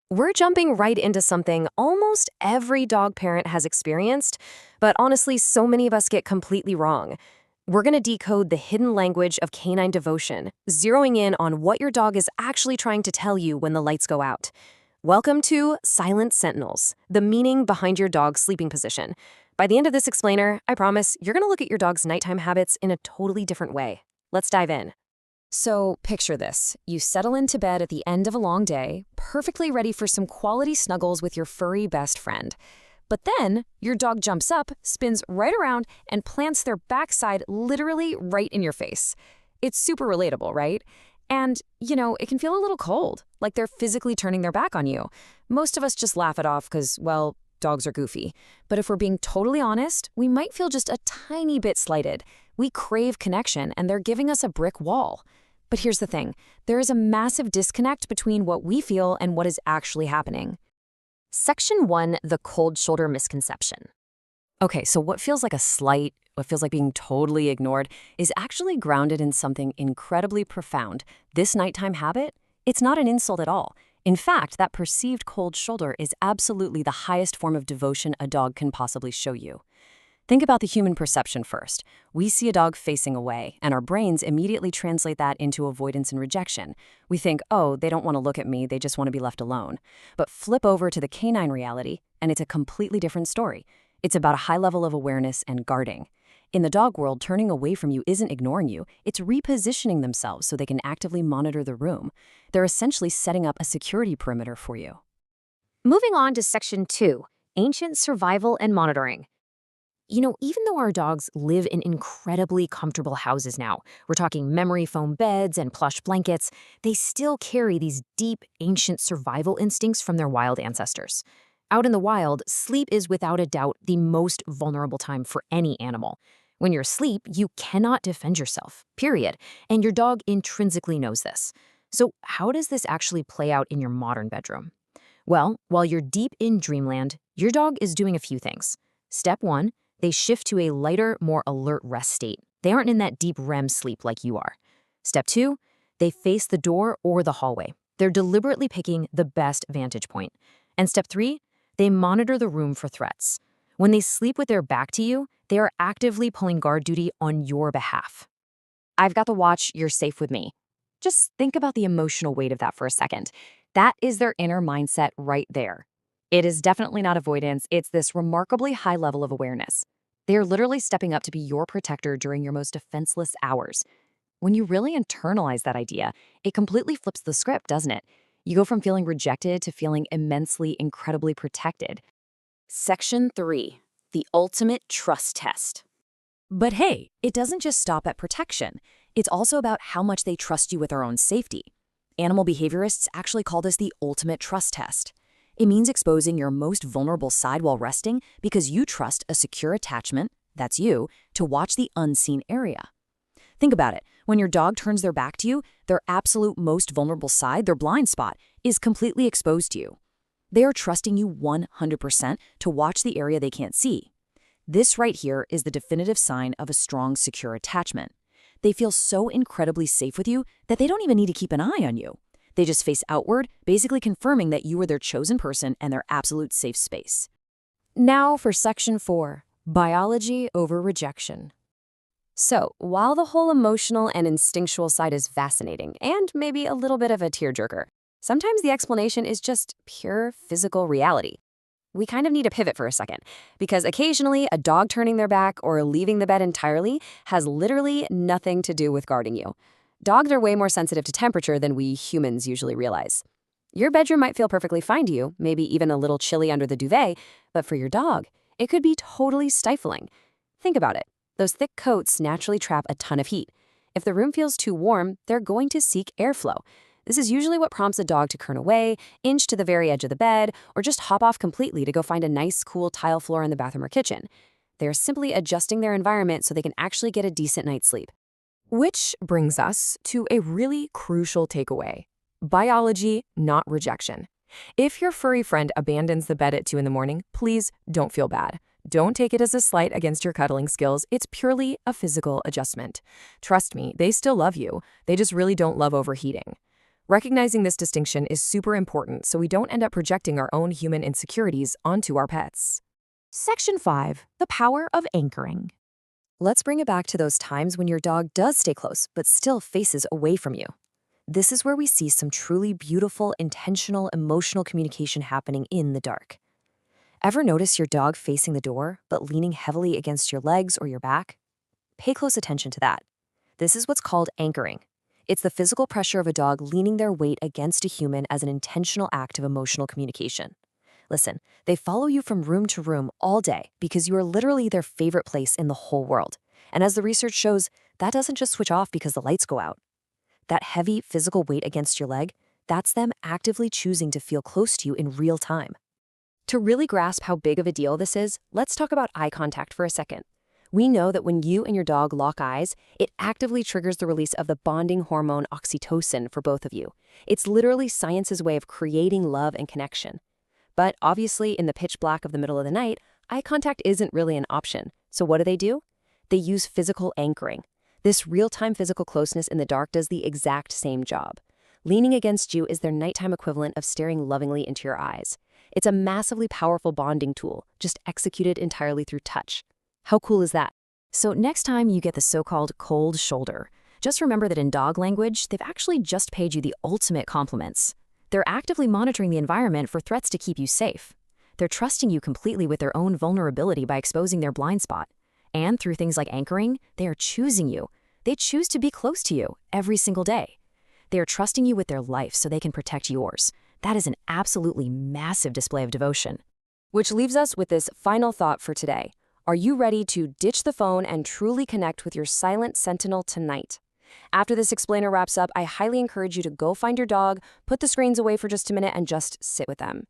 We're jumping right into something almost every dog parent has experienced, but honestly, so many of us get completely wrong. We're going to decode the hidden language of canine devotion, zeroing in on what your dog is actually trying to tell you when the lights go out. Welcome to Silent Sentinels, the meaning behind your dog's sleeping position. By the end of this explainer, I promise you're going to look at your dog's nighttime habits in a totally different way. Let's dive in. So picture this. You settle into bed at the end of a long day, perfectly ready for some quality snuggles with your furry best friend. But then your dog jumps up, spins right around, and plants their backside literally right in your face. It's super relatable, right? And, it can feel a little cold, like they're physically turning their back on you. Most of us just laugh it off because, well, dogs are goofy. But if we're being totally honest, we might feel just a tiny bit slighted. We crave connection, and they're giving us a brick wall. But here's the thing. There is a massive disconnect between what we feel and what is actually happening. Section 1, the cold shoulder misconception. Okay, so what feels like a slight, what feels like being totally ignored, is actually grounded in something incredibly profound. This nighttime habit, it's not an insult at all. In fact, that perceived cold shoulder is absolutely the highest form of devotion a dog can possibly show you. Think about the human perception first. We see a dog facing away, and our brains immediately translate that into avoidance and rejection. We think, oh, they don't want to look at me, they just want to be left alone. But flip over to the canine reality, and it's a completely different story. It's about a high level of awareness and guarding. In the dog world, turning away from you isn't ignoring you, it's repositioning themselves so they can actively monitor the room. They're essentially setting up a security perimeter for you. Moving on to Section 2, ancient survival and monitoring. Even though our dogs live in incredibly comfortable houses now, we're talking memory foam beds and plush blankets, they still carry these deep, ancient survival instincts from their wild ancestors. Out in the wild, sleep is without a doubt the most vulnerable time for any animal. When you're asleep, you cannot defend yourself, period, and your dog intrinsically knows this. So how does this actually play out in your modern bedroom? Well, while you're deep in dreamland, your dog is doing a few things. Step 1, they shift to a lighter, more alert rest state. They aren't in that deep REM sleep like you are. Step 2, they face the door or the hallway. They're deliberately picking the best vantage point. And step 3, they monitor the room for threats. When they sleep with their back to you, they are actively pulling guard duty on your behalf. I've got the watch, you're safe with me. Just think about the emotional weight of that for a second. That is their inner mindset right there. It is definitely not avoidance, it's this remarkably high level of awareness. They are literally stepping up to be your protector during your most defenseless hours. When you really internalize that idea, it completely flips the script, doesn't it? You go from feeling rejected to feeling immensely, incredibly protected. Section 3, the ultimate trust test. But hey, it doesn't just stop at protection. It's also about how much they trust you with their own safety. Animal behaviorists actually call this the ultimate trust test. It means exposing your most vulnerable side while resting because you trust a secure attachment, that's you, to watch the unseen area. Think about it. When your dog turns their back to you, their absolute most vulnerable side, their blind spot, is completely exposed to you. They are trusting you 100% to watch the area they can't see. This right here is the definitive sign of a strong, secure attachment. They feel so incredibly safe with you that they don't even need to keep an eye on you. They just face outward, basically confirming that you are their chosen person and their absolute safe space. Now for Section 4, biology over rejection. So, while the whole emotional and instinctual side is fascinating and maybe a little bit of a tearjerker, sometimes the explanation is just pure physical reality. We kind of need to pivot for a second, because occasionally a dog turning their back or leaving the bed entirely has literally nothing to do with guarding you. Dogs are way more sensitive to temperature than we humans usually realize. Your bedroom might feel perfectly fine to you, maybe even a little chilly under the duvet, but for your dog, it could be totally stifling. Think about it. Those thick coats naturally trap a ton of heat. If the room feels too warm, they're going to seek airflow. This is usually what prompts a dog to turn away, inch to the very edge of the bed, or just hop off completely to go find a nice, cool tile floor in the bathroom or kitchen. They're simply adjusting their environment so they can actually get a decent night's sleep. Which brings us to a really crucial takeaway. Biology, not rejection. If your furry friend abandons the bed at 2 in the morning, please don't feel bad. Don't take it as a slight against your cuddling skills. It's purely a physical adjustment. Trust me, they still love you. They just really don't love overheating. Recognizing this distinction is super important so we don't end up projecting our own human insecurities onto our pets. Section 5. The power of anchoring. Let's bring it back to those times when your dog does stay close but still faces away from you. This is where we see some truly beautiful, intentional, emotional communication happening in the dark. Ever notice your dog facing the door but leaning heavily against your legs or your back? Pay close attention to that. This is what's called anchoring. It's the physical pressure of a dog leaning their weight against a human as an intentional act of emotional communication. Listen, they follow you from room to room all day because you are literally their favorite place in the whole world. And as the research shows, that doesn't just switch off because the lights go out. That heavy physical weight against your leg, that's them actively choosing to feel close to you in real time. To really grasp how big of a deal this is, let's talk about eye contact for a second. We know that when you and your dog lock eyes, it actively triggers the release of the bonding hormone oxytocin for both of you. It's literally science's way of creating love and connection. But obviously, in the pitch black of the middle of the night, eye contact isn't really an option. So what do? They use physical anchoring. This real-time physical closeness in the dark does the exact same job. Leaning against you is their nighttime equivalent of staring lovingly into your eyes. It's a massively powerful bonding tool, just executed entirely through touch. How cool is that? So next time you get the so-called cold shoulder, just remember that in dog language, they've actually just paid you the ultimate compliments. They're actively monitoring the environment for threats to keep you safe. They're trusting you completely with their own vulnerability by exposing their blind spot. And through things like anchoring, they are choosing you. They choose to be close to you every single day. They are trusting you with their life so they can protect yours. That is an absolutely massive display of devotion. Which leaves us with this final thought for today. Are you ready to ditch the phone and truly connect with your silent sentinel tonight? After this explainer wraps up, I highly encourage you to go find your dog, put the screens away for just a minute, and just sit with them.